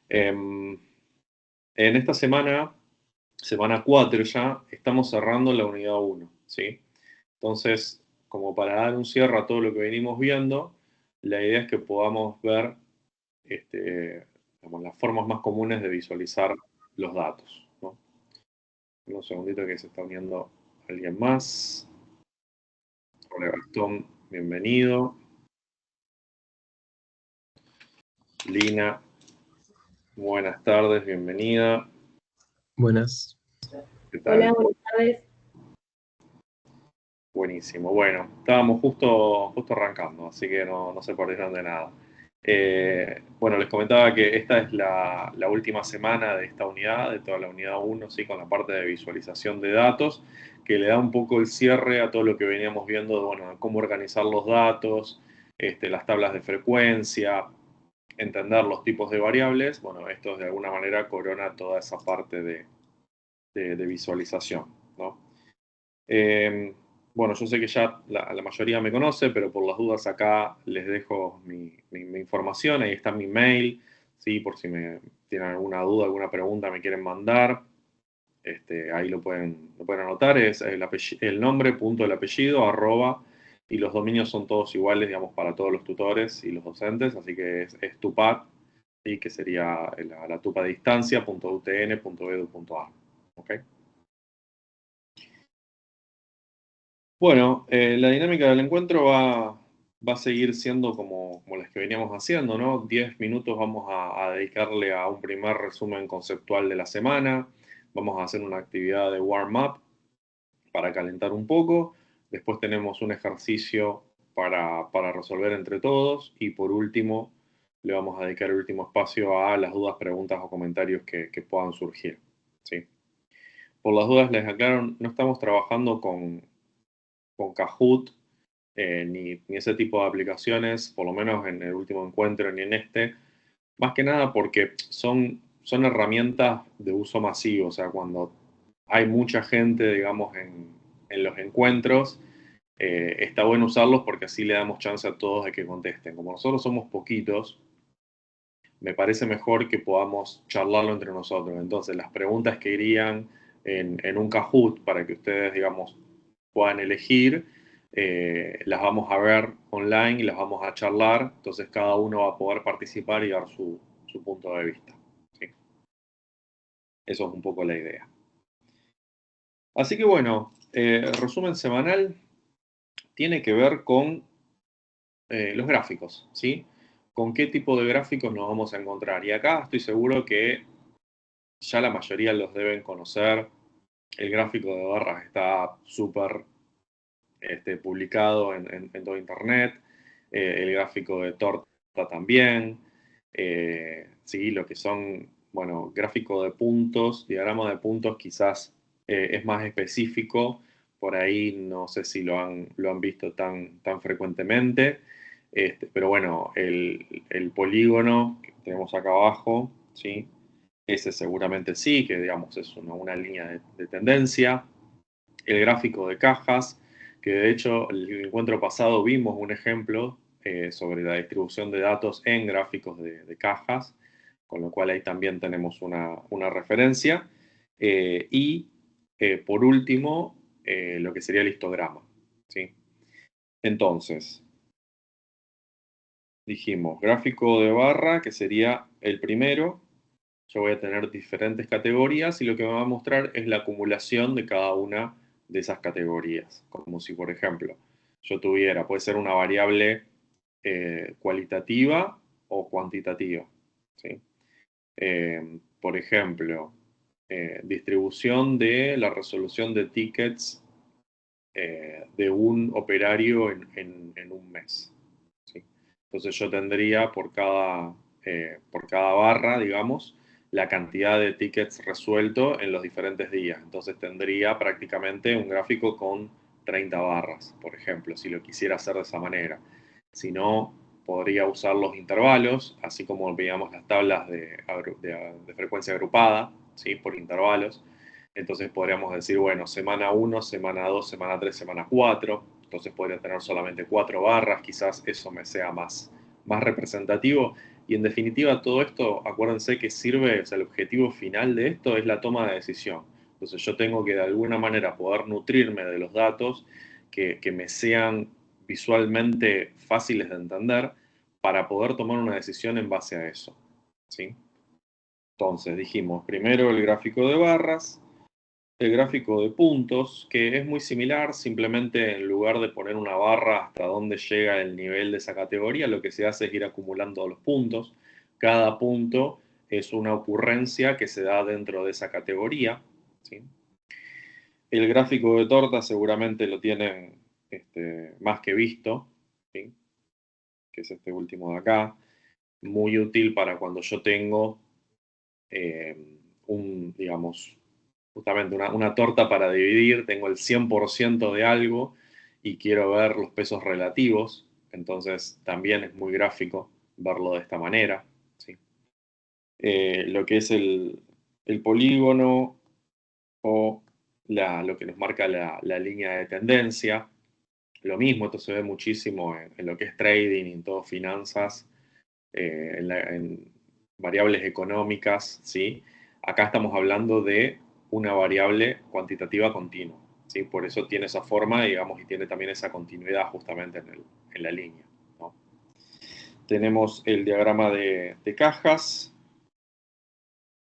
Em, en esta semana 4 ya, estamos cerrando la unidad 1, ¿sí? Entonces, como para dar un cierre a todo lo que venimos viendo, la idea es que podamos ver digamos, las formas más comunes de visualizar los datos, ¿no? Un segundito que se está uniendo alguien más. Hola Gastón, bienvenido. Lina, buenas tardes, bienvenida. Buenas. ¿Qué tal? Hola, buenas tardes. Buenísimo. Bueno, estábamos justo arrancando, así que no se perdieron de nada. Bueno, les comentaba que esta es la última semana de esta unidad, de toda la unidad 1, ¿sí? Con la parte de visualización de datos, que le da un poco el cierre a todo lo que veníamos viendo, bueno, de cómo organizar los datos, las tablas de frecuencia, entender los tipos de variables. Bueno, esto de alguna manera corona toda esa parte de visualización, ¿no? Bueno, yo sé que ya la mayoría me conoce, pero por las dudas acá les dejo mi información, ahí está mi mail, ¿sí? Por si me tienen alguna duda, alguna pregunta, me quieren mandar, ahí lo pueden anotar, es el nombre, punto el apellido, arroba, y los dominios son todos iguales, digamos, para todos los tutores y los docentes, así que es tupat, ¿sí? Que sería la tupa de distancia, .utn.edu.ar, ¿ok? Bueno, la dinámica del encuentro va a seguir siendo como las que veníamos haciendo, ¿no? 10 minutos vamos a dedicarle a un primer resumen conceptual de la semana. Vamos a hacer una actividad de warm-up para calentar un poco. Después tenemos un ejercicio para resolver entre todos. Y por último, le vamos a dedicar el último espacio a las dudas, preguntas o comentarios que puedan surgir, ¿sí? Por las dudas, les aclaro, no estamos trabajando con Kahoot, ni ese tipo de aplicaciones, por lo menos en el último encuentro ni en este, más que nada porque son herramientas de uso masivo, o sea, cuando hay mucha gente, digamos, en los encuentros, está bueno usarlos porque así le damos chance a todos de que contesten. Como nosotros somos poquitos, me parece mejor que podamos charlarlo entre nosotros. Entonces, las preguntas que irían en un Kahoot para que ustedes, digamos, puedan elegir, las vamos a ver online y las vamos a charlar. Entonces, cada uno va a poder participar y dar su punto de vista, ¿sí? Eso es un poco la idea. Así que bueno, resumen semanal tiene que ver con los gráficos, ¿sí? ¿Con qué tipo de gráficos nos vamos a encontrar? Y acá estoy seguro que ya la mayoría los deben conocer. El gráfico de barras está súper publicado en todo Internet. El gráfico de torta también. Sí, lo que son, bueno, gráfico de puntos, diagrama de puntos quizás es más específico. Por ahí no sé si lo han visto tan frecuentemente. Pero bueno, el polígono que tenemos acá abajo, ¿sí? Ese seguramente sí, que digamos es una línea de tendencia. El gráfico de cajas, que de hecho el encuentro pasado vimos un ejemplo sobre la distribución de datos en gráficos de cajas, con lo cual ahí también tenemos una referencia. Y por último, lo que sería el histograma, ¿sí? Entonces, dijimos gráfico de barra, que sería el primero. Yo voy a tener diferentes categorías y lo que me va a mostrar es la acumulación de cada una de esas categorías. Como si, por ejemplo, yo tuviera, puede ser una variable cualitativa o cuantitativa, ¿sí? Por ejemplo, distribución de la resolución de tickets de un operario en un mes, ¿sí? Entonces yo tendría por cada barra, digamos, la cantidad de tickets resuelto en los diferentes días. Entonces tendría prácticamente un gráfico con 30 barras, por ejemplo, si lo quisiera hacer de esa manera. Si no, podría usar los intervalos, así como veíamos las tablas de frecuencia agrupada, ¿sí? Por intervalos. Entonces podríamos decir, bueno, semana 1, semana 2, semana 3, semana 4. Entonces podría tener solamente 4 barras, quizás eso me sea más representativo. Y en definitiva, todo esto, acuérdense que sirve, o sea, el objetivo final de esto es la toma de decisión. Entonces yo tengo que de alguna manera poder nutrirme de los datos que me sean visualmente fáciles de entender para poder tomar una decisión en base a eso. ¿Sí? Entonces dijimos primero el gráfico de barras, el gráfico de puntos, que es muy similar, simplemente en lugar de poner una barra hasta donde llega el nivel de esa categoría, lo que se hace es ir acumulando los puntos. Cada punto es una ocurrencia que se da dentro de esa categoría. ¿Sí? El gráfico de torta seguramente lo tienen más que visto, ¿sí? Que es este último de acá. Muy útil para cuando yo tengo digamos, justamente una torta para dividir, tengo el 100% de algo y quiero ver los pesos relativos, entonces también es muy gráfico verlo de esta manera. ¿Sí? Lo que es el polígono o lo que nos marca la línea de tendencia, lo mismo, esto se ve muchísimo en lo que es trading y en todo finanzas, en variables económicas, ¿sí? Acá estamos hablando de una variable cuantitativa continua, ¿sí? Por eso tiene esa forma, digamos, y tiene también esa continuidad justamente en la línea, ¿no? Tenemos el diagrama de cajas,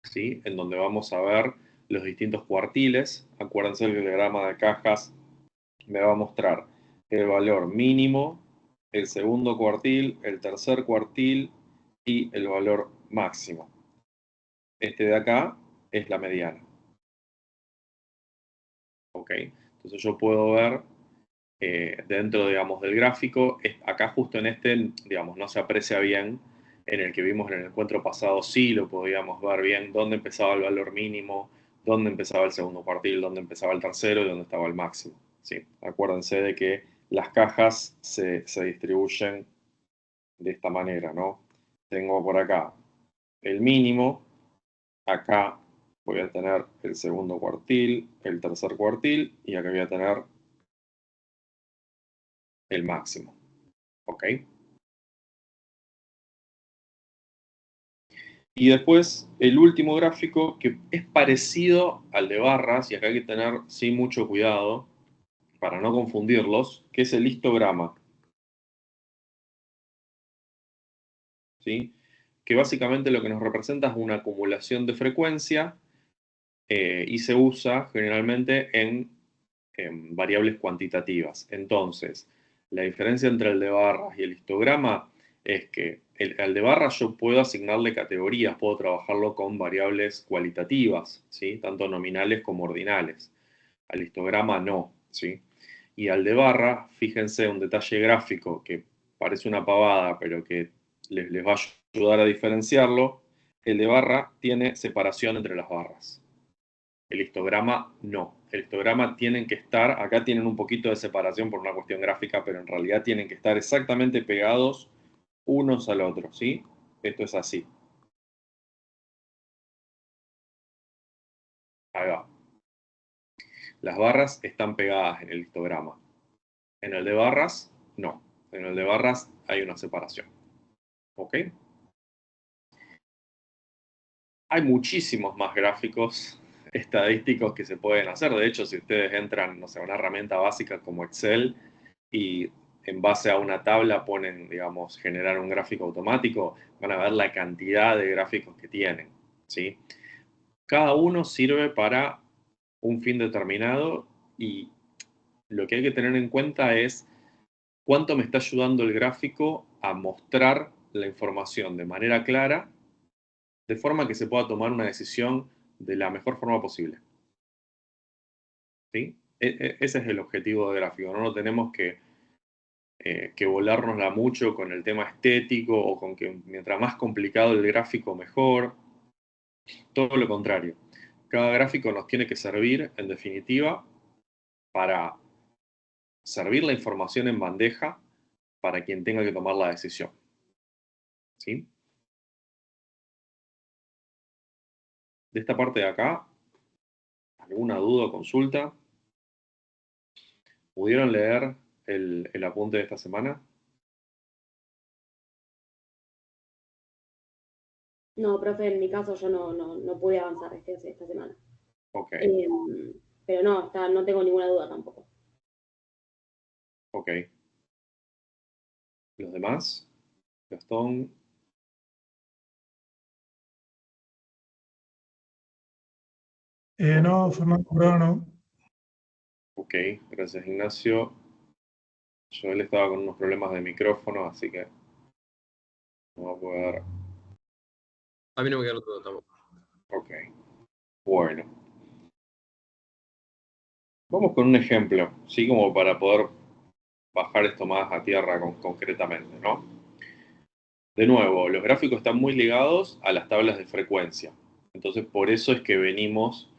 ¿sí? En donde vamos a ver los distintos cuartiles. Acuérdense que el diagrama de cajas me va a mostrar el valor mínimo, el segundo cuartil, el tercer cuartil y el valor máximo. Este de acá es la mediana. ¿Ok? Entonces yo puedo ver dentro, digamos, del gráfico, acá justo en este, digamos, no se aprecia bien, en el que vimos en el encuentro pasado sí lo podíamos ver bien, dónde empezaba el valor mínimo, dónde empezaba el segundo cuartil, dónde empezaba el tercero y dónde estaba el máximo. ¿Sí? Acuérdense de que las cajas se distribuyen de esta manera, ¿no? Tengo por acá el mínimo, acá voy a tener el segundo cuartil, el tercer cuartil y acá voy a tener el máximo. ¿Ok? Y después el último gráfico que es parecido al de barras y acá hay que tener sí mucho cuidado para no confundirlos, que es el histograma. ¿Sí? Que básicamente lo que nos representa es una acumulación de frecuencia y se usa generalmente en variables cuantitativas. Entonces, la diferencia entre el de barras y el histograma es que al de barras yo puedo asignarle categorías, puedo trabajarlo con variables cualitativas, ¿sí? Tanto nominales como ordinales. Al histograma no, ¿sí? Y al de barra, fíjense un detalle gráfico que parece una pavada, pero que les va a ayudar a diferenciarlo. El de barra tiene separación entre las barras. El histograma no. El histograma tienen que estar, acá tienen un poquito de separación por una cuestión gráfica, pero en realidad tienen que estar exactamente pegados unos al otro, ¿sí? Esto es así. Ahí va. Las barras están pegadas en el histograma. En el de barras, no. En el de barras hay una separación. ¿Ok? Hay muchísimos más gráficos estadísticos que se pueden hacer. De hecho, si ustedes entran, no sé, a una herramienta básica como Excel y en base a una tabla ponen, digamos, generar un gráfico automático, van a ver la cantidad de gráficos que tienen, ¿sí? Cada uno sirve para un fin determinado y lo que hay que tener en cuenta es cuánto me está ayudando el gráfico a mostrar la información de manera clara, de forma que se pueda tomar una decisión de la mejor forma posible, ¿sí? Ese es el objetivo del gráfico, no lo tenemos que volárnosla mucho con el tema estético o con que mientras más complicado el gráfico mejor. Todo lo contrario. Cada gráfico nos tiene que servir, en definitiva, para servir la información en bandeja para quien tenga que tomar la decisión. ¿Sí? De esta parte de acá, ¿alguna duda o consulta? ¿Pudieron leer el apunte de esta semana? No, profe, en mi caso yo no pude avanzar esta semana. Ok, Pero no tengo ninguna duda tampoco. ok. ¿Los demás? Gastón. No, Fernando Bravo no. Ok, gracias Ignacio. Joel estaba con unos problemas de micrófono, así que no va a poder. A mí no me quedó todo tampoco. Ok, bueno. Vamos con un ejemplo, ¿sí? Como para poder bajar esto más a tierra concretamente, ¿no? De nuevo, los gráficos están muy ligados a las tablas de frecuencia. Entonces, por eso es que venimos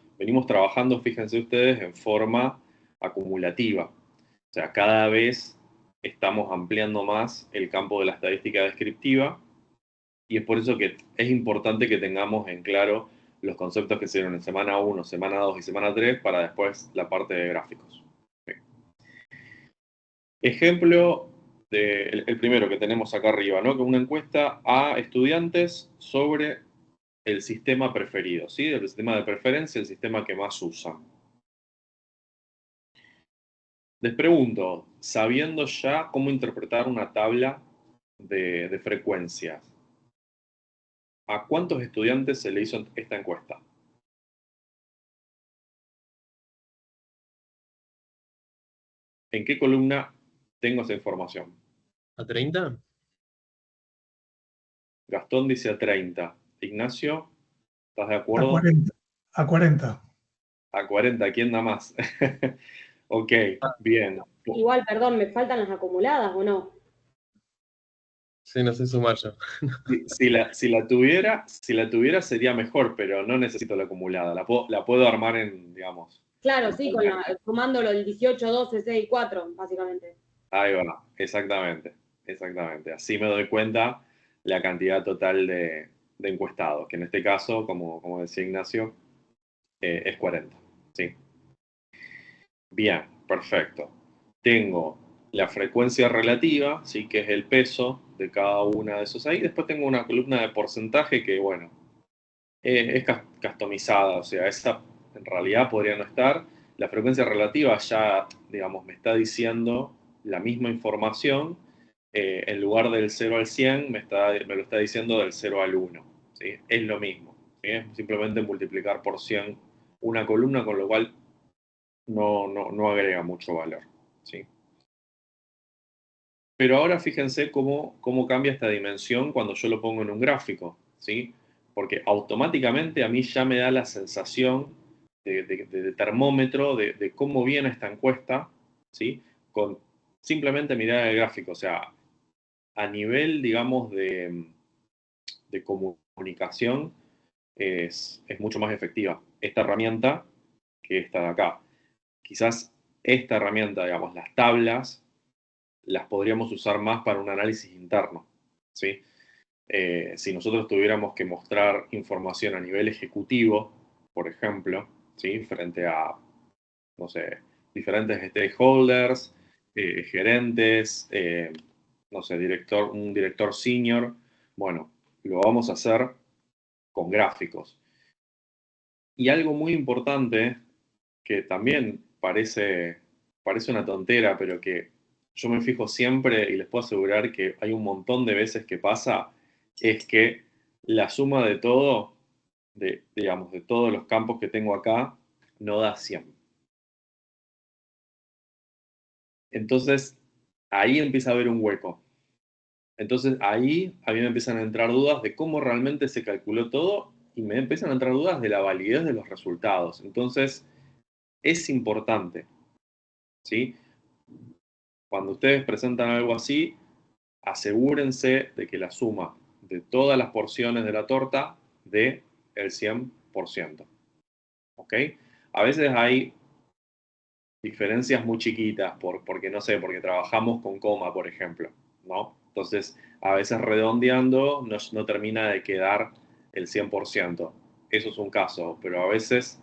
trabajando, fíjense ustedes, en forma acumulativa. O sea, cada vez estamos ampliando más el campo de la estadística descriptiva y es por eso que es importante que tengamos en claro los conceptos que se dieron en semana 1, semana 2 y semana 3 para después la parte de gráficos. Okay. Ejemplo el primero que tenemos acá arriba, ¿no? Que una encuesta a estudiantes sobre el sistema preferido, ¿sí? El sistema de preferencia, el sistema que más usan. Les pregunto, sabiendo ya cómo interpretar una tabla de frecuencias, ¿a cuántos estudiantes se le hizo esta encuesta? ¿En qué columna tengo esa información? ¿A 30? Gastón dice a 30. Ignacio, ¿estás de A acuerdo? 40. A 40. A 40, ¿quién da más? Ok, bien. Igual, perdón, ¿me faltan las acumuladas o no? Sí, no sé sumar yo. Si la tuviera sería mejor, pero no necesito la acumulada. La puedo armar en, digamos. Claro, sí, sumándolo el 18, 12, 6, 4, básicamente. Ahí va, exactamente, exactamente. Así me doy cuenta la cantidad total de encuestados, que en este caso, como decía Ignacio, es 40. ¿Sí? Bien, perfecto. Tengo la frecuencia relativa, ¿sí? Que es el peso de cada una de esos ahí. Después tengo una columna de porcentaje que, bueno, es customizada, o sea, esa en realidad podría no estar. La frecuencia relativa ya, digamos, me está diciendo la misma información. En lugar del 0 al 100, me lo está diciendo del 0 al 1. ¿Sí? Es lo mismo. ¿Sí? Es simplemente multiplicar por 100 una columna, con lo cual no agrega mucho valor. ¿Sí? Pero ahora fíjense cómo cambia esta dimensión cuando yo lo pongo en un gráfico, ¿sí? Porque automáticamente a mí ya me da la sensación de termómetro de cómo viene esta encuesta, ¿sí? Con simplemente mirar el gráfico, o sea, a nivel, digamos, de comunicación es mucho más efectiva esta herramienta que esta de acá. Quizás esta herramienta, digamos, las tablas, las podríamos usar más para un análisis interno, ¿sí? Si nosotros tuviéramos que mostrar información a nivel ejecutivo, por ejemplo, ¿sí? Frente a, no sé, diferentes stakeholders, gerentes, no sé, un director senior, bueno, lo vamos a hacer con gráficos. Y algo muy importante, que también parece una tontera, pero que yo me fijo siempre y les puedo asegurar que hay un montón de veces que pasa, es que la suma de todo, digamos, de todos los campos que tengo acá, no da 100. Entonces, ahí empieza a haber un hueco. Entonces, ahí a mí me empiezan a entrar dudas de cómo realmente se calculó todo y me empiezan a entrar dudas de la validez de los resultados. Entonces, es importante, ¿sí? Cuando ustedes presentan algo así, asegúrense de que la suma de todas las porciones de la torta dé el 100%. ¿Ok? A veces hay diferencias muy chiquitas, porque no sé, porque trabajamos con coma, por ejemplo, ¿no? Entonces, a veces redondeando no termina de quedar el 100%. Eso es un caso, pero a veces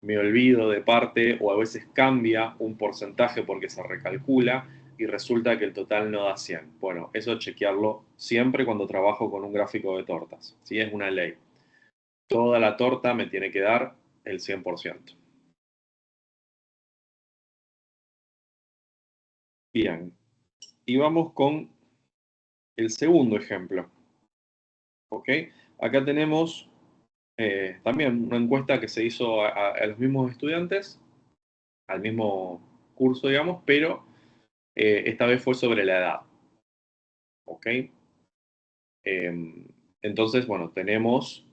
me olvido de parte o a veces cambia un porcentaje porque se recalcula y resulta que el total no da 100. Bueno, eso chequearlo siempre cuando trabajo con un gráfico de tortas. ¿Sí? Es una ley. Toda la torta me tiene que dar el 100%. Bien. Y vamos con el segundo ejemplo. ¿Ok? Acá tenemos también una encuesta que se hizo a los mismos estudiantes, al mismo curso, digamos, pero esta vez fue sobre la edad. ¿Ok? Entonces, bueno, tenemos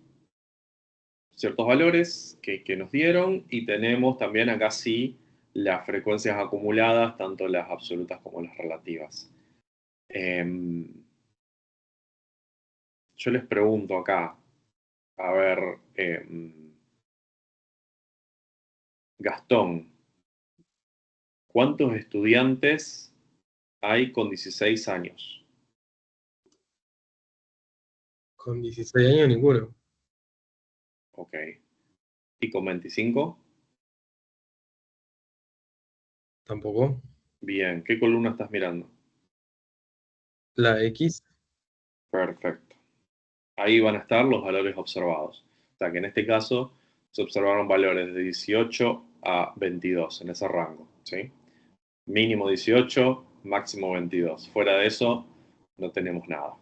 ciertos valores que nos dieron y tenemos también acá sí las frecuencias acumuladas, tanto las absolutas como las relativas. Yo les pregunto acá, a ver, Gastón, ¿cuántos estudiantes hay con 16 años? Con 16 años ninguno. Ok. ¿Y con 25? Tampoco. Bien. ¿Qué columna estás mirando? La X. Perfecto. Ahí van a estar los valores observados. O sea que en este caso se observaron valores de 18 a 22 en ese rango. ¿Sí? Mínimo 18, máximo 22. Fuera de eso, no tenemos nada.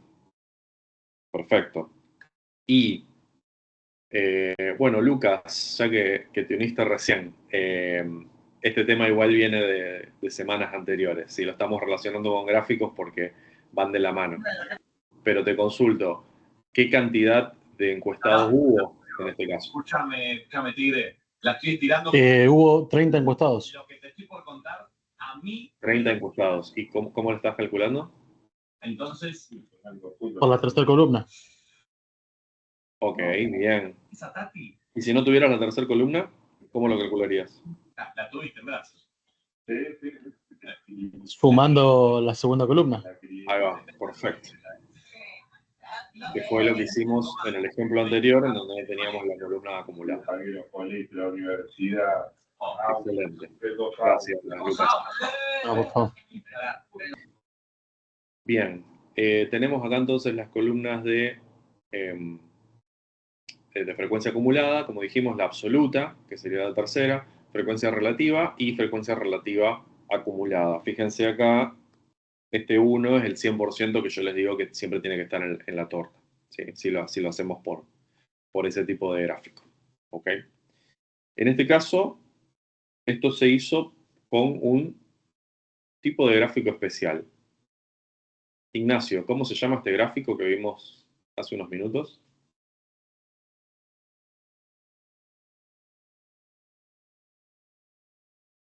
Perfecto. Y bueno, Lucas, ya que te uniste recién, este tema igual viene de semanas anteriores. Si lo estamos relacionando con gráficos porque van de la mano. Pero te consulto, ¿qué cantidad de encuestados hubo en este caso? Escúchame, Tigre. La estoy tirando. Hubo 30 encuestados. Lo que te estoy por contar, a mí. 30 encuestados. ¿Y cómo lo estás calculando? Entonces. Por la tercera columna. Ok, bien. Esa Tati. ¿Y si no tuvieras la tercera columna, cómo lo calcularías? La tuviste en brazos. Sumando la segunda columna. Ahí va, perfecto. Que fue lo que hicimos en el ejemplo anterior, en donde teníamos la columna acumulada. La universidad. Excelente. Gracias, Lucas. No, por favor. Bien, tenemos acá entonces las columnas de frecuencia acumulada, como dijimos, la absoluta, que sería la tercera, frecuencia relativa y frecuencia relativa acumulada. Fíjense acá, este 1 es el 100% que yo les digo que siempre tiene que estar en la torta, ¿sí? Si lo hacemos por ese tipo de gráfico. ¿Ok? En este caso, esto se hizo con un tipo de gráfico especial. Ignacio, ¿cómo se llama este gráfico que vimos hace unos minutos?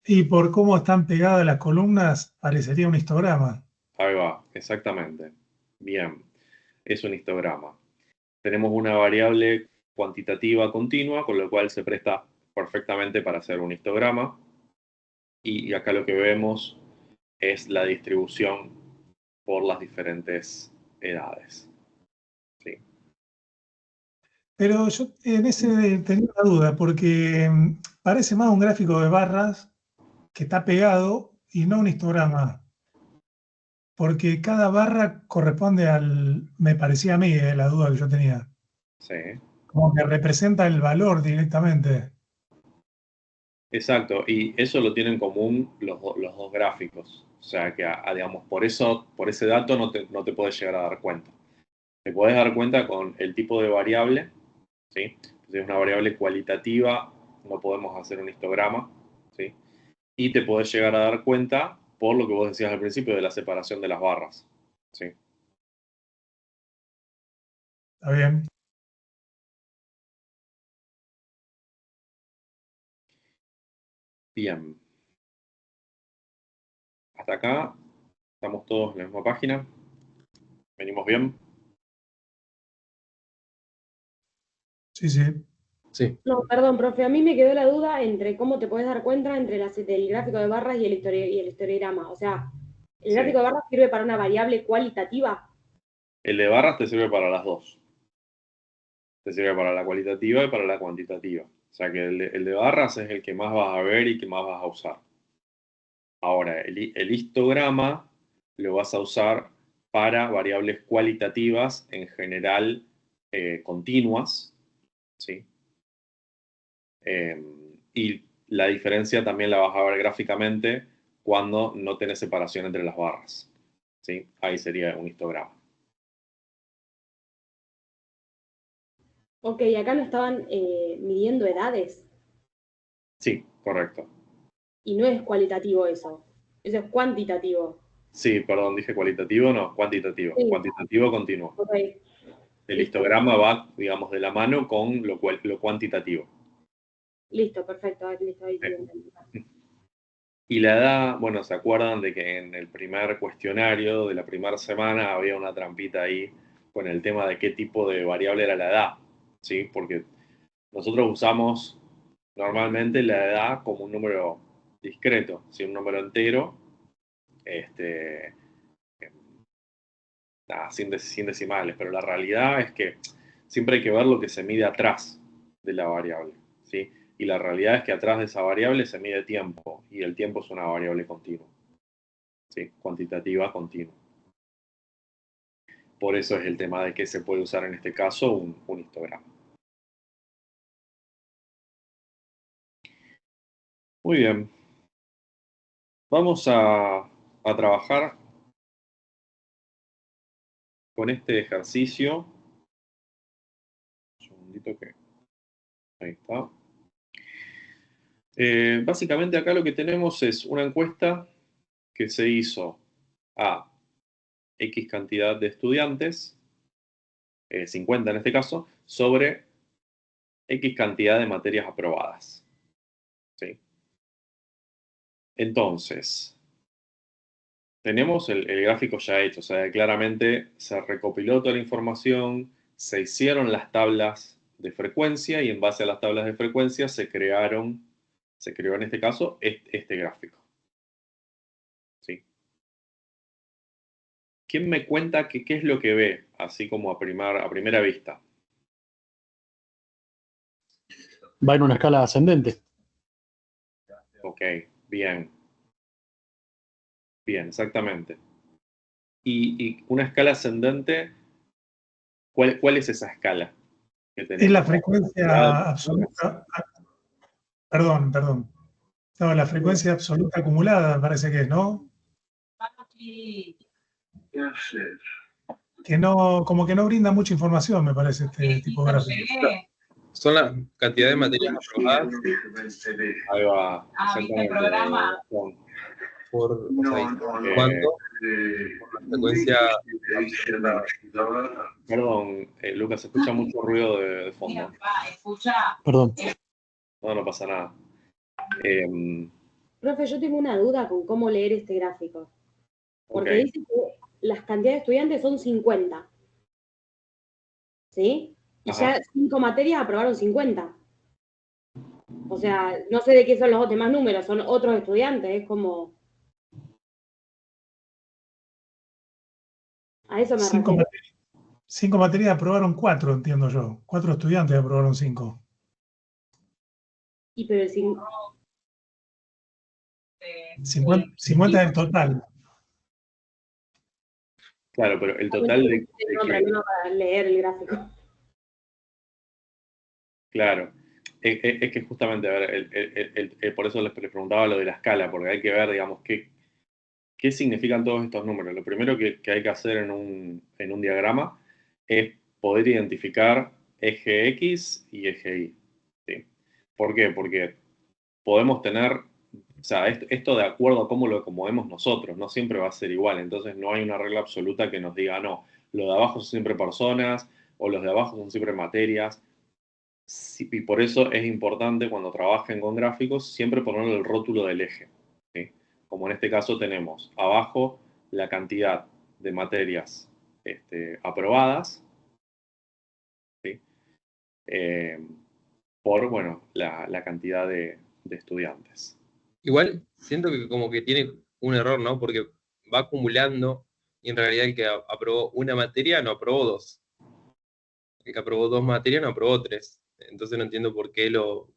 Y por cómo están pegadas las columnas, parecería un histograma. Ahí va, exactamente. Bien, es un histograma. Tenemos una variable cuantitativa continua, con lo cual se presta perfectamente para hacer un histograma. Y acá lo que vemos es la distribución por las diferentes edades. ¿Sí? Pero yo en ese tenía una duda, porque parece más un gráfico de barras que está pegado y no un histograma. Porque cada barra corresponde me parecía a mí, la duda que yo tenía, Sí. como que representa el valor directamente. Exacto, y eso lo tienen en común los dos gráficos. O sea que, digamos, por ese dato no te puedes llegar a dar cuenta. Te puedes dar cuenta con el tipo de variable, ¿sí? Si es una variable cualitativa, no podemos hacer un histograma, ¿sí? Y te puedes llegar a dar cuenta por lo que vos decías al principio de la separación de las barras, ¿sí? ¿Está bien? Bien. Hasta acá, estamos todos en la misma página. ¿Venimos bien? Sí, sí. Sí. No, perdón, profe, a mí me quedó la duda entre cómo te puedes dar cuenta entre el gráfico de barras y el histograma. O sea, ¿el Sí. gráfico de barras sirve para una variable cualitativa? El de barras te sirve para las dos. Te sirve para la cualitativa y para la cuantitativa. O sea que el de barras es el que más vas a ver y que más vas a usar. Ahora, el histograma lo vas a usar para variables cualitativas, en general continuas, ¿sí? Y la diferencia también la vas a ver gráficamente cuando no tenés separación entre las barras, ¿sí? Ahí sería un histograma. Ok, acá no estaban midiendo edades Sí, correcto. y no es cualitativo eso es cuantitativo. Sí, perdón, dije cualitativo, no, cuantitativo. Sí. Cuantitativo continuo. Ok, El listo. histograma va, digamos, de la mano con lo cuantitativo. Listo, perfecto, listo, ahí sí Sí. entendí. Y la edad, bueno, ¿se acuerdan de que en el primer cuestionario de la primera semana había una trampita ahí con el tema de qué tipo de variable era la edad? ¿Sí? Porque nosotros usamos normalmente la edad como un número discreto, ¿sí? Un número entero, sin decimales, pero la realidad es que siempre hay que ver lo que se mide atrás de la variable, ¿sí? Y la realidad es que atrás de esa variable se mide tiempo, y el tiempo es una variable continua, ¿sí? Cuantitativa continua. Por eso es el tema de que se puede usar en este caso un histograma. Muy bien. Vamos a trabajar con este ejercicio. Un segundito que... Ahí está. Básicamente acá lo que tenemos es una encuesta que se hizo a X cantidad de estudiantes, 50 en este caso, sobre X cantidad de materias aprobadas. ¿Sí? Entonces, tenemos el gráfico ya hecho, o sea, claramente se recopiló toda la información, se hicieron las tablas de frecuencia y en base a las tablas de frecuencia se creó en este caso este gráfico. ¿Sí? ¿Quién me cuenta qué es lo que ve, así como a primera vista? Va en una escala ascendente. Ok, bien. Bien, exactamente. Y una escala ascendente, ¿cuál es esa escala que tenemos? Es la frecuencia absoluta. Perdón. No, la frecuencia absoluta acumulada, me parece que es, ¿no? Que no, como que no brinda mucha información, me parece, este tipo de gráfico. Son la cantidad de materias aprobadas Ahí va, exactamente. por, o sea, ¿cuánto? Por la frecuencia absoluta. Perdón, Lucas, se escucha mucho ruido de fondo. Perdón. No pasa nada. Profe, yo tengo una duda con cómo leer este gráfico. Porque Ok. dice que las cantidades de estudiantes son 50. ¿Sí? Y Ajá. ya 5 materias aprobaron 50. O sea, no sé de qué son los demás números, son otros estudiantes, es como... A eso me refiero. 5 materias aprobaron 4, entiendo yo. 4 estudiantes aprobaron 5. Y pero el 50 del total. Claro, pero el total de tengo que, problema para leer el gráfico. claro, es que justamente, a ver, por eso les preguntaba lo de la escala, porque hay que ver, digamos, qué significan todos estos números. Lo primero que hay que hacer en un diagrama es poder identificar eje X y eje Y. ¿Sí? ¿Por qué? Porque podemos tener, o sea, esto de acuerdo a cómo lo acomodemos nosotros, no siempre va a ser igual. Entonces no hay una regla absoluta que nos diga, no, los de abajo son siempre personas o los de abajo son siempre materias. Sí, y por eso es importante cuando trabajen con gráficos siempre ponerle el rótulo del eje. ¿Sí? Como en este caso tenemos abajo la cantidad de materias aprobadas, ¿sí? Por, bueno, la cantidad de estudiantes. Igual siento que como que tiene un error, ¿no? Porque va acumulando y en realidad el que aprobó una materia no aprobó 2. El que aprobó 2 materias no aprobó 3. Entonces no entiendo por qué lo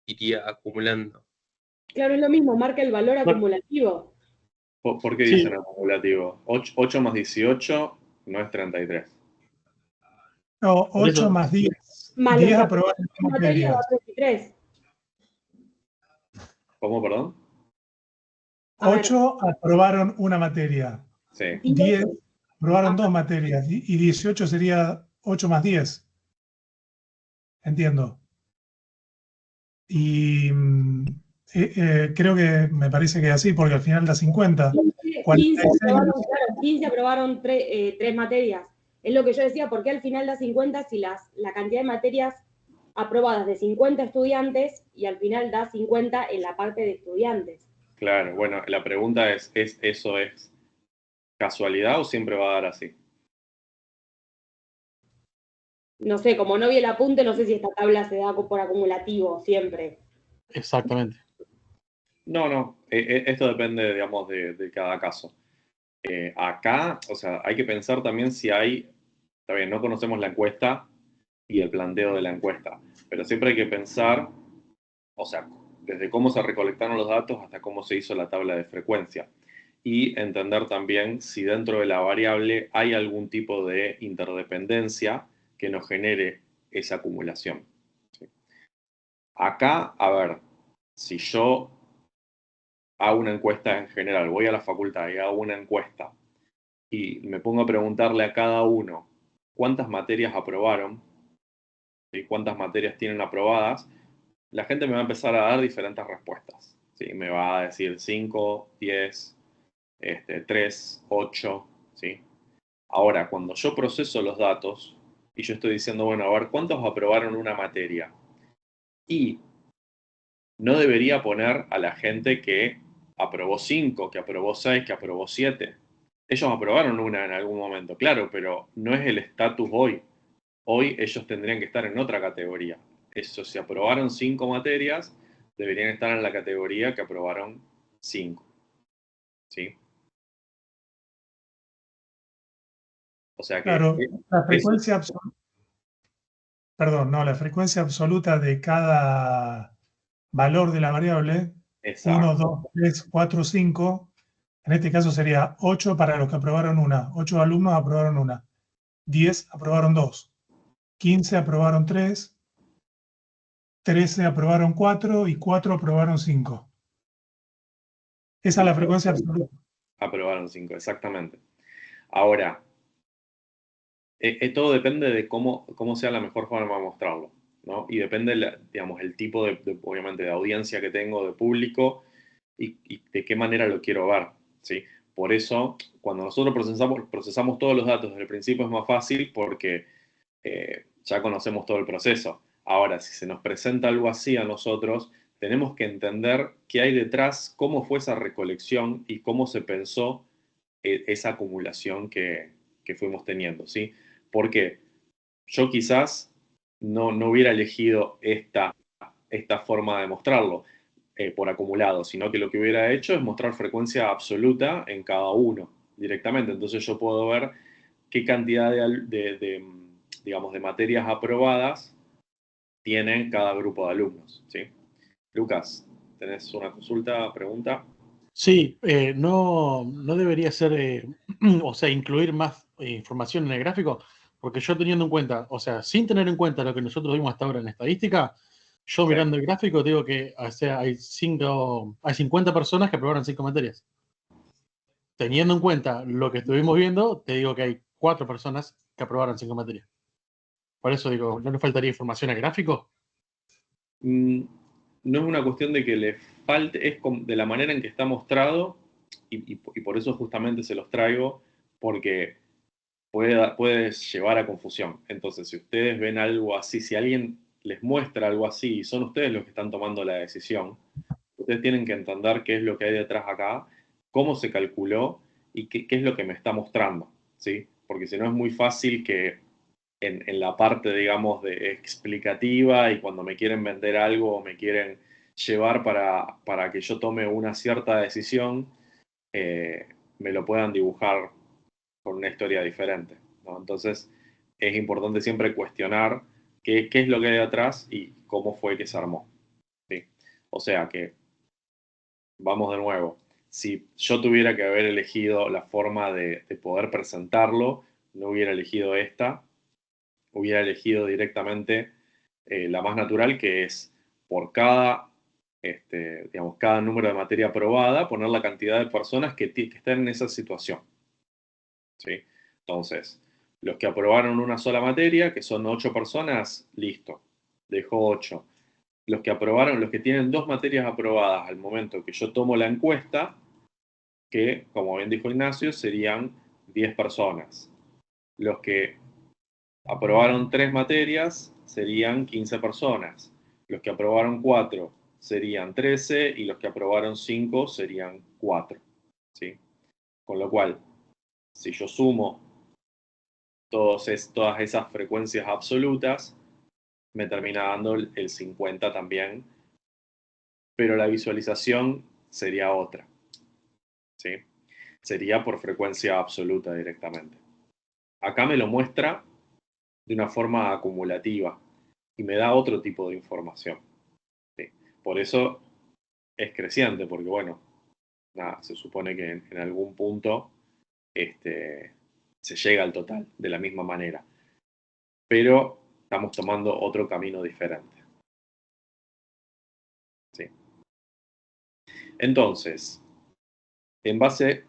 iría acumulando. Claro, es lo mismo, marca el valor Bueno, acumulativo. ¿Por qué sí, dicen acumulativo? 8 más 18 no es 33. No, por 8 eso, más 10. Más los 10 que aprobaron aprobaron en materia da materias. 33. ¿Cómo, perdón? A ver, 8 aprobaron una materia. Sí, 10, 10 aprobaron ah, dos materias. Y 18 sería 8 más 10. Entiendo. Y creo que me parece que es así, porque al final da 50. 15 46 aprobaron, claro, 15 aprobaron tres materias. Es lo que yo decía, ¿por qué al final da 50 si la cantidad de materias aprobadas de 50 estudiantes y al final da 50 en la parte de estudiantes? claro. Bueno, la pregunta ¿eso es casualidad o siempre va a dar así? No sé, como no vi el apunte, no sé si esta tabla se da por acumulativo siempre. exactamente. No, no. Esto depende, digamos, de cada caso. Acá, o sea, hay que pensar también si hay, está bien, no conocemos la encuesta y el planteo de la encuesta, pero siempre hay que pensar, o sea, desde cómo se recolectaron los datos hasta cómo se hizo la tabla de frecuencia y entender también si dentro de la variable hay algún tipo de interdependencia que nos genere esa acumulación. ¿Sí? Acá, a ver, si yo hago una encuesta en general, voy a la facultad y hago una encuesta y me pongo a preguntarle a cada uno cuántas materias aprobaron y cuántas materias tienen aprobadas, la gente me va a empezar a dar diferentes respuestas. ¿Sí? Me va a decir 5, 10, 3, 8. ¿Sí? Ahora, cuando yo proceso los datos y yo estoy diciendo, bueno, a ver, ¿cuántos aprobaron una materia? Y no debería poner a la gente que aprobó 5, que aprobó 6, que aprobó 7. Ellos aprobaron una en algún momento, claro, pero no es el estatus hoy. Hoy ellos tendrían que estar en otra categoría. Eso, si aprobaron 5 materias, deberían estar en la categoría que aprobaron 5. ¿Sí? O sea que Claro, la eso, frecuencia absoluta, perdón, no, la frecuencia absoluta de cada valor de la variable, 1, exacto, 2, 3, 4, 5, en este caso sería 8 para los que aprobaron una, 8 alumnos aprobaron una, 10 aprobaron dos, 15 aprobaron tres, 13 aprobaron cuatro y 4 aprobaron cinco. Esa es la frecuencia absoluta. aprobaron 5, exactamente. Ahora, todo depende de cómo sea la mejor forma de mostrarlo, ¿no? Y depende, digamos, el tipo obviamente, de audiencia que tengo, de público, y de qué manera lo quiero ver, ¿sí? Por eso, cuando nosotros procesamos todos los datos desde el principio es más fácil porque ya conocemos todo el proceso. Ahora, si se nos presenta algo así a nosotros, tenemos que entender qué hay detrás, cómo fue esa recolección y cómo se pensó esa acumulación que fuimos teniendo, ¿sí? Porque yo quizás no hubiera elegido esta forma de mostrarlo por acumulado, sino que lo que hubiera hecho es mostrar frecuencia absoluta en cada uno directamente. Entonces yo puedo ver qué cantidad digamos, de materias aprobadas tienen cada grupo de alumnos, ¿sí? Lucas, ¿tenés una consulta, pregunta? Sí, no debería ser, o sea, incluir más información en el gráfico, porque yo teniendo en cuenta, o sea, sin tener en cuenta lo que nosotros vimos hasta ahora en estadística, yo Sí. mirando el gráfico digo que, o sea, hay 50 personas que aprobaron 5 materias. Teniendo en cuenta lo que estuvimos viendo, te digo que hay 4 personas que aprobaron 5 materias. Por eso digo, ¿no le faltaría información al gráfico? Mm, no es una cuestión de que le falte, es de la manera en que está mostrado y por eso justamente se los traigo, porque puede llevar a confusión. Entonces, si ustedes ven algo así, si alguien les muestra algo así y son ustedes los que están tomando la decisión, ustedes tienen que entender qué es lo que hay detrás acá, cómo se calculó y qué es lo que me está mostrando, ¿sí? Porque si no es muy fácil que en la parte, digamos, de explicativa y cuando me quieren vender algo o me quieren llevar para que yo tome una cierta decisión, eh, me lo puedan dibujar con una historia diferente, ¿no? Entonces, es importante siempre cuestionar qué es lo que hay detrás y cómo fue que se armó, ¿sí? O sea que vamos de nuevo. Si yo tuviera que haber elegido la forma de poder presentarlo, no hubiera elegido esta, hubiera elegido directamente la más natural, que es por cada, digamos, cada número de materia aprobada, poner la cantidad de personas que están en esa situación. ¿Sí? Entonces, los que aprobaron una sola materia, que son 8 personas, listo, dejo 8. Los que aprobaron, los que tienen 2 materias aprobadas al momento que yo tomo la encuesta, que, como bien dijo Ignacio, serían 10 personas. Los que aprobaron 3 materias serían 15 personas. Los que aprobaron 4 serían 13 y los que aprobaron 5 serían 4. ¿Sí? Con lo cual, si yo sumo todas esas frecuencias absolutas, me termina dando el 50 también, pero la visualización sería otra. ¿Sí? Sería por frecuencia absoluta directamente. Acá me lo muestra de una forma acumulativa y me da otro tipo de información. ¿Sí? Por eso es creciente, porque bueno, nada, se supone que en algún punto se llega al total de la misma manera. Pero estamos tomando otro camino diferente. ¿Sí? Entonces, en base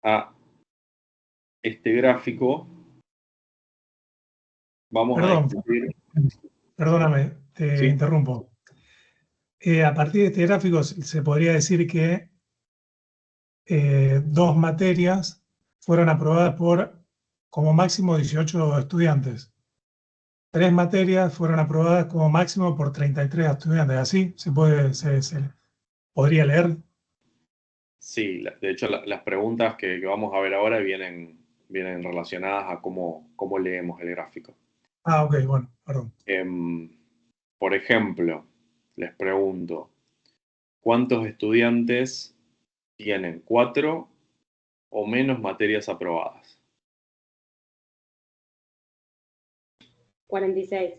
a este gráfico, vamos a discutir. Perdóname, te ¿Sí? interrumpo. A partir de este gráfico se podría decir que 2 materias fueron aprobadas por como máximo 18 estudiantes. 3 materias fueron aprobadas como máximo por 33 estudiantes. ¿Así se podría leer? Sí, de hecho las preguntas que vamos a ver ahora vienen relacionadas a cómo leemos el gráfico. Ah, ok, bueno, perdón. Por ejemplo, les pregunto, ¿cuántos estudiantes tienen 4 o menos materias aprobadas? 46.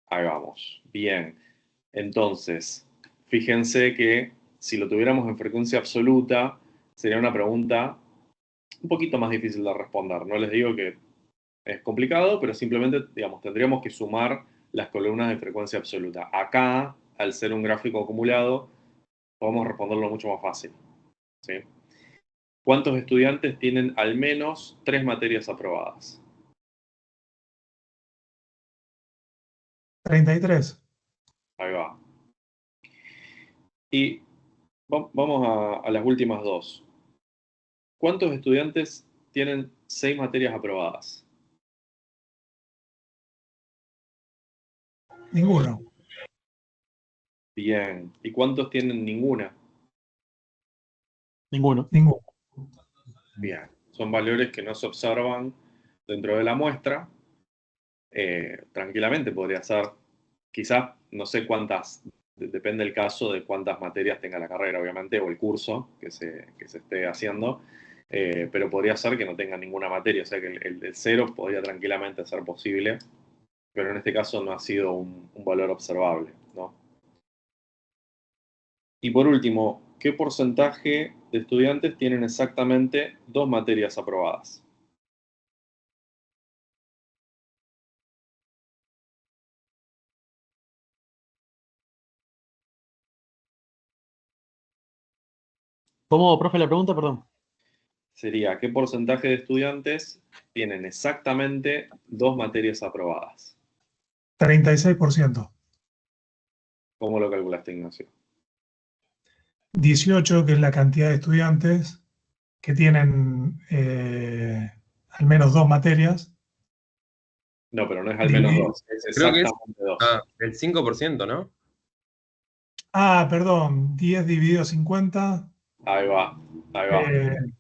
Ahí vamos. Bien. Entonces, fíjense que si lo tuviéramos en frecuencia absoluta, sería una pregunta un poquito más difícil de responder. No les digo que es complicado, pero simplemente, digamos, tendríamos que sumar las columnas de frecuencia absoluta. Acá, al ser un gráfico acumulado, podemos responderlo mucho más fácil. ¿Sí? ¿Cuántos estudiantes tienen al menos 3 materias aprobadas? 33. Ahí va. Y vamos a las últimas 2. ¿Cuántos estudiantes tienen 6 materias aprobadas? Ninguno. Bien. ¿Y cuántos tienen ninguna? Ninguno. Ninguno. Bien. Son valores que no se observan dentro de la muestra. Tranquilamente podría ser, quizás, no sé cuántas, depende del caso de cuántas materias tenga la carrera, obviamente, o el curso que se esté haciendo, pero podría ser que no tenga ninguna materia, o sea que el 0 podría tranquilamente ser posible, pero en este caso no ha sido un valor observable, ¿no? Y por último, ¿qué porcentaje de estudiantes tienen exactamente 2 materias aprobadas? ¿Cómo, profe, la pregunta? Perdón. Sería, ¿qué porcentaje de estudiantes tienen exactamente 2 materias aprobadas? 36%. ¿Cómo lo calculaste, Ignacio? 18, que es la cantidad de estudiantes que tienen al menos 2 materias. No, pero no es al menos 2, es Creo que es exactamente 2. el 5%, ¿no? Perdón, 10 dividido 50, Ahí va, ahí va, el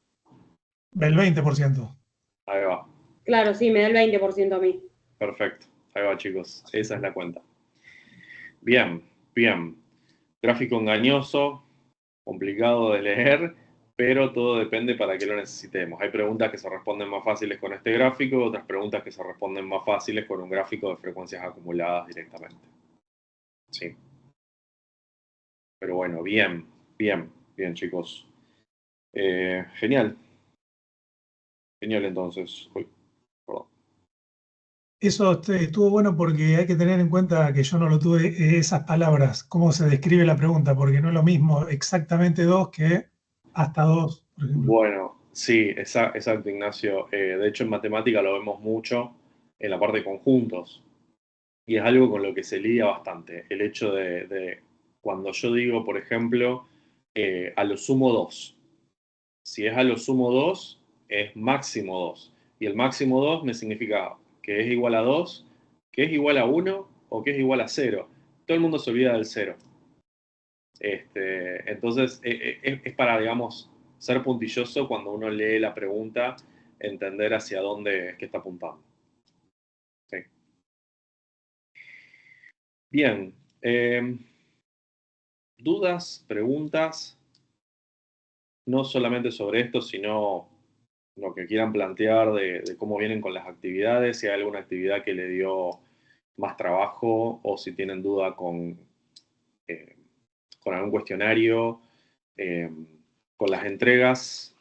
20%. ahí va. Claro, sí, me da el 20% a mí. Perfecto, ahí va, chicos. Esa es la cuenta. Bien, bien. Gráfico engañoso, complicado de leer, pero todo depende para qué lo necesitemos. Hay preguntas que se responden más fáciles con este gráfico, otras preguntas que se responden más fáciles con un gráfico de frecuencias acumuladas directamente. Sí. Pero bueno, bien. Bien, bien, chicos. Genial. Genial, entonces. Uy, perdón. Eso estuvo bueno porque hay que tener en cuenta que yo no lo tuve esas palabras, cómo se describe la pregunta, porque no es lo mismo exactamente dos que hasta dos, por ejemplo. Bueno, sí, exacto, Ignacio. De hecho, en matemática lo vemos mucho en la parte de conjuntos. Y es algo con lo que se lidia bastante. El hecho de cuando yo digo, por ejemplo, a lo sumo 2. Si es a lo sumo 2, es máximo 2. Y el máximo 2 me significa que es igual a 2, que es igual a 1 o que es igual a 0. Todo el mundo se olvida del 0. Entonces, es para, digamos, ser puntilloso cuando uno lee la pregunta, entender hacia dónde es que está apuntando. Sí. Bien. ¿Dudas, preguntas? No solamente sobre esto, sino lo que quieran plantear de cómo vienen con las actividades, si hay alguna actividad que le dio más trabajo o si tienen duda eh, con algún cuestionario, eh, con las entregas.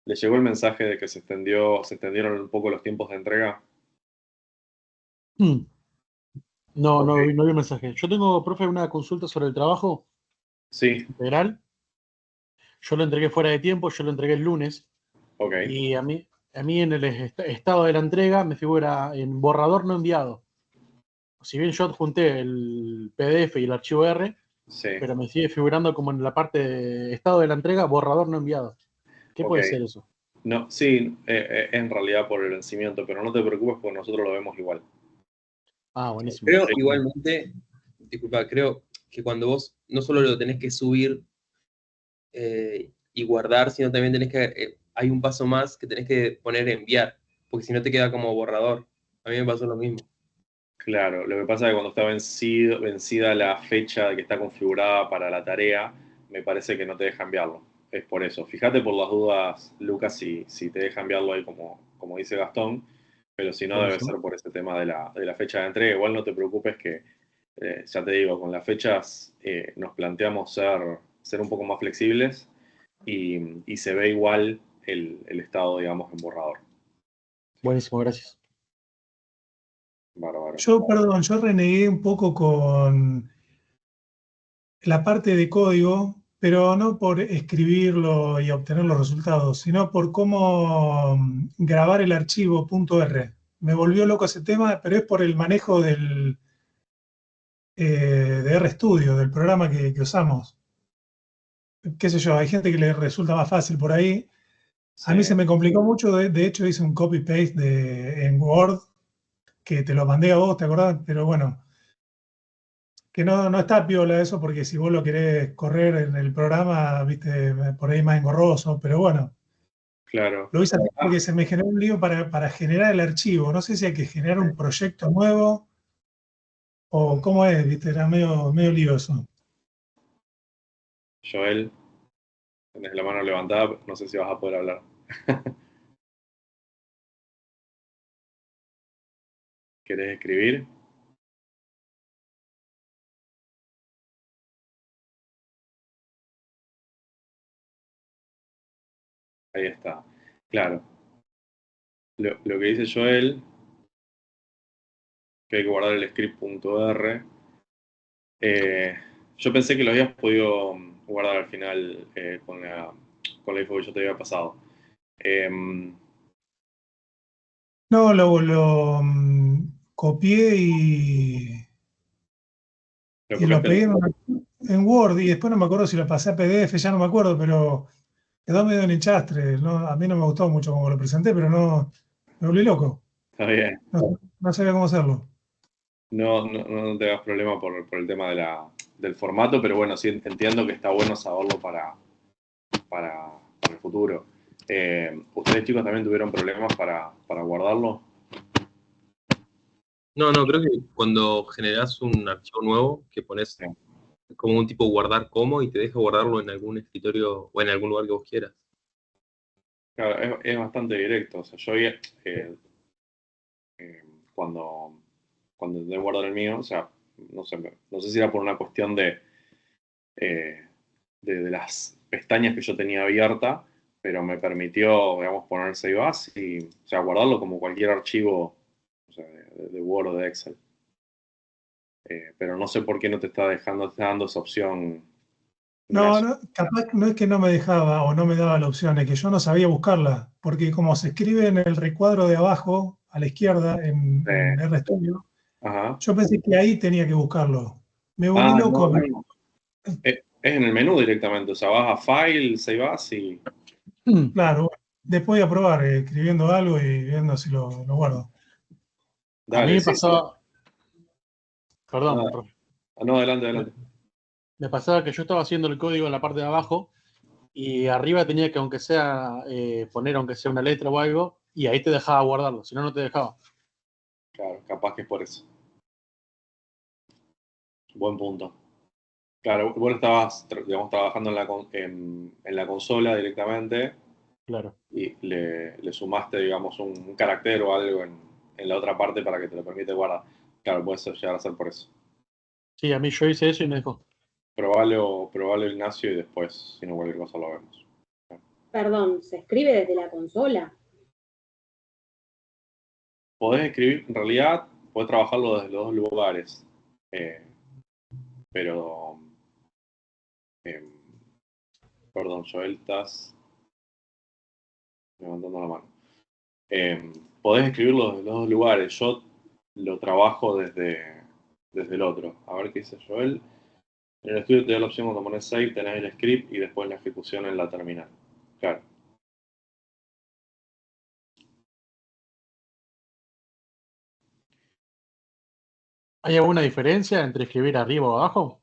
¿Les llegó el mensaje de que se extendieron un poco los tiempos de entrega? Hmm. No, Ok. no vi mensaje. Yo tengo, profe, una consulta sobre el trabajo Sí, integral. Yo lo entregué fuera de tiempo, yo lo entregué el lunes. ok, Y a mí en el estado de la entrega me figura en borrador no enviado. Si bien yo adjunté el PDF y el archivo R, sí, pero me sigue figurando como en la parte de estado de la entrega, borrador no enviado. ¿Qué ok. puede ser eso? No, sí, en realidad por el vencimiento, pero no te preocupes porque nosotros lo vemos igual. Ah, buenísimo. Creo igualmente, disculpa, creo que cuando vos no solo lo tenés que subir y guardar, sino también tenés que, hay un paso más que tenés que poner enviar, porque si no te queda como borrador. A mí me pasó lo mismo. Claro, lo que pasa es que cuando está vencida la fecha que está configurada para la tarea, me parece que no te deja enviarlo. Es por eso. Fíjate por las dudas, Lucas, si te deja enviarlo ahí como dice Gastón, pero si no debe ser Buenísimo. por ese tema de la fecha de entrega. Igual no te preocupes que, ya te digo, con las fechas nos planteamos ser un poco más flexibles y se ve igual el estado, digamos, en borrador. Buenísimo, gracias. Bárbaro. Yo, perdón, yo renegué un poco con la parte de código, pero no por escribirlo y obtener los resultados, sino por cómo grabar el archivo .r. Me volvió loco ese tema, pero es por el manejo de RStudio, del programa que usamos. Qué sé yo, hay gente que le resulta más fácil por ahí. A mí Sí, se me complicó mucho, de hecho hice un copy-paste en Word, que te lo mandé a vos, ¿te acordás? Pero bueno, que no está piola eso, porque si vos lo querés correr en el programa, viste, por ahí más engorroso, pero bueno, claro. lo hice así porque se me generó un lío para generar el archivo. No sé si hay que generar un proyecto nuevo o cómo es, viste, era medio lío eso. Joel, tenés la mano levantada, no sé si vas a poder hablar. ¿Querés escribir? Ahí está. Claro. Lo que dice Joel, que hay que guardar el script.r. Eh, yo pensé que lo habías podido guardar al final con la info que yo te había pasado. Em, No, copié lo y lo copiaste pegué en Word y después no me acuerdo si lo pasé a PDF, ya no me acuerdo, pero quedó medio en hinchastre. ¿No? A mí no me gustó mucho como lo presenté, pero no, me volví loco. Está bien. No sabía cómo hacerlo. No te hagas problema por el tema del formato, pero bueno, sí entiendo que está bueno saberlo para el futuro. ¿Ustedes chicos también tuvieron problemas para guardarlo? No, no, creo que cuando generás un archivo nuevo, que pones Sí. como un tipo guardar como y te deja guardarlo en algún escritorio o en algún lugar que vos quieras. Claro, es bastante directo. O sea, yo eh, cuando, cuando intenté guardar el mío, o sea, no sé si era por una cuestión de las pestañas que yo tenía abierta, pero me permitió, digamos, poner Save As y, o sea, guardarlo como cualquier archivo, o sea, de Word o de Excel. Pero no sé por qué no te está dando esa opción. No, Ignacio. no, capaz que no es que no me dejaba o no me daba la opción, es que yo no sabía buscarla, porque como se escribe en el recuadro de abajo, a la izquierda, en RStudio, Ajá. yo pensé que ahí tenía que buscarlo. Me volví Ah, loco. no. Es en el menú directamente, o sea, vas a File, Save As y... Claro, después voy a probar escribiendo algo y viendo si lo guardo. A mí Dale, me sí, sí. pasaba, perdón, Ah, profe. no, adelante, adelante. Me pasaba que yo estaba haciendo el código en la parte de abajo y arriba tenía que, aunque sea, poner aunque sea una letra o algo, y ahí te dejaba guardarlo, si no, no te dejaba. Claro, capaz que es por eso. Buen punto. Claro, vos estabas, digamos, trabajando en la consola directamente Claro. y le sumaste, digamos, un carácter o algo en la otra parte para que te lo permite guardar. Claro, puede llegar a ser por eso. Sí, a mí yo hice eso y me dejó. Probalo Ignacio y después, si no cualquier cosa lo vemos. Perdón, se escribe desde la consola. Podés escribir, en realidad, podés trabajarlo desde los dos lugares, eh, pero, eh, perdón, Joel, estás levantando la mano. Podés escribirlo desde los dos lugares. Yo lo trabajo desde el otro. A ver qué dice Joel. En el estudio te da la opción cuando pones save, tenés el script y después la ejecución en la terminal. Claro. ¿Hay alguna diferencia entre escribir arriba o abajo?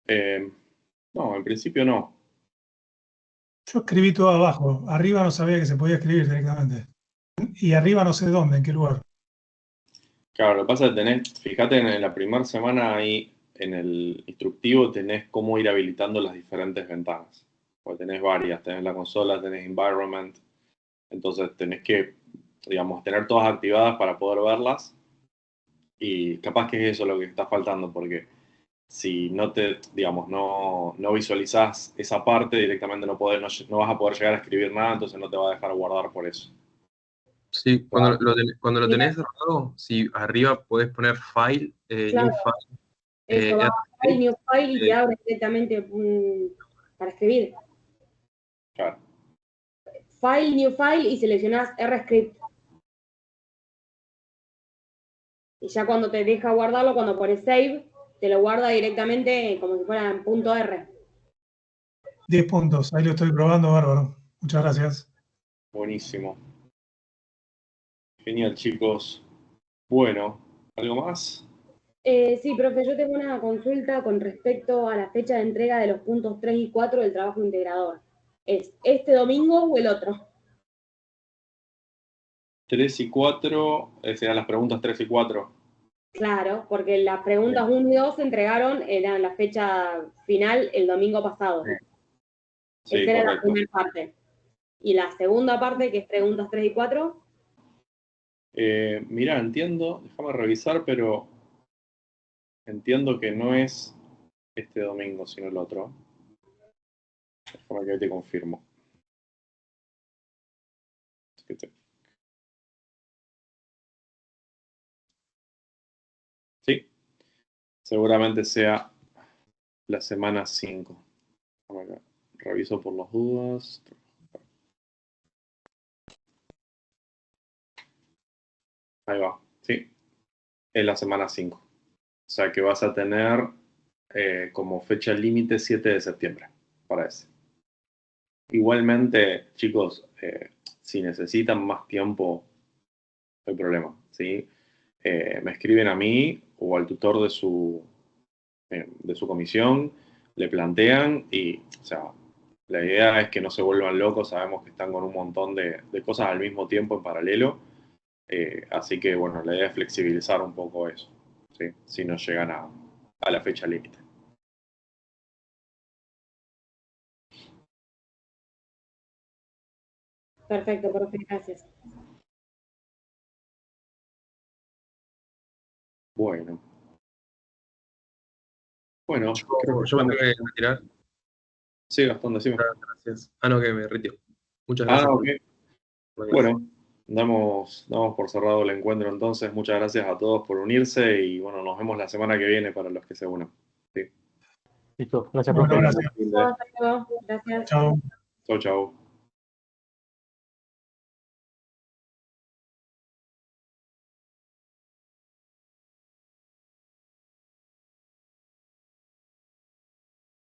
Eh, no, en principio no. Yo escribí todo abajo, arriba no sabía que se podía escribir directamente. Y arriba no sé dónde, en qué lugar. Claro, lo que pasa es que fíjate en la primera semana ahí en el instructivo tenés cómo ir habilitando las diferentes ventanas. Porque tenés varias, tenés la consola, tenés environment, entonces tenés que, digamos, tener todas activadas para poder verlas y capaz que es eso lo que está faltando porque si no te, digamos, no visualizás esa parte directamente no vas a poder llegar a escribir nada, entonces no te va a dejar guardar por eso. Sí, Claro. cuando lo Mira, tenés cerrado, si arriba podés poner File, New claro, File, eso va a RScript, New File y te eh, abre directamente para escribir. Claro. File, New File y seleccionás RScript. Y ya cuando te deja guardarlo, cuando pones Save, te lo guarda directamente como si fuera en punto .r. 10 puntos, ahí lo estoy probando, bárbaro. Muchas gracias. Buenísimo. Genial, chicos. Bueno, ¿algo más? Sí, profe, yo tengo una consulta con respecto a la fecha de entrega de los puntos 3 y 4 del trabajo integrador. ¿Es este domingo o el otro? 3 y 4, serán las preguntas 3 y 4. Claro, porque las preguntas 1 y 2 se entregaron, eran la fecha final el domingo pasado. Sí, Esa era la correcto. primera parte. Y la segunda parte, que es preguntas 3 y 4, Mirá, entiendo, déjame revisar, pero entiendo que no es este domingo, sino el otro. Déjame que te confirmo. Sí, seguramente sea la semana 5. Déjame que reviso por las dudas. Ahí va, sí, es la semana 5. O sea que vas a tener como fecha límite 7 de septiembre para ese. Igualmente, chicos, si necesitan más tiempo, no hay problema, ¿sí? Me escriben a mí o al tutor de su comisión, le plantean y, o sea, la idea es que no se vuelvan locos, sabemos que están con un montón de cosas al mismo tiempo en paralelo, así que, bueno, la idea es flexibilizar un poco eso, ¿sí? Si no llegan a la fecha límite. perfecto, profe, gracias. Bueno, Bueno, creo que Yo me tengo que retirar. sí, Gastón, decime. Gracias. Ah, no, que me retiro. Muchas gracias. Ok. por- Bueno, damos por cerrado el encuentro entonces. Muchas gracias a todos por unirse y bueno, nos vemos la semana que viene para los que se unan. Sí. Listo. Gracias, Bueno, profe. gracias. Hasta luego. Gracias. Chao. Chau, chau.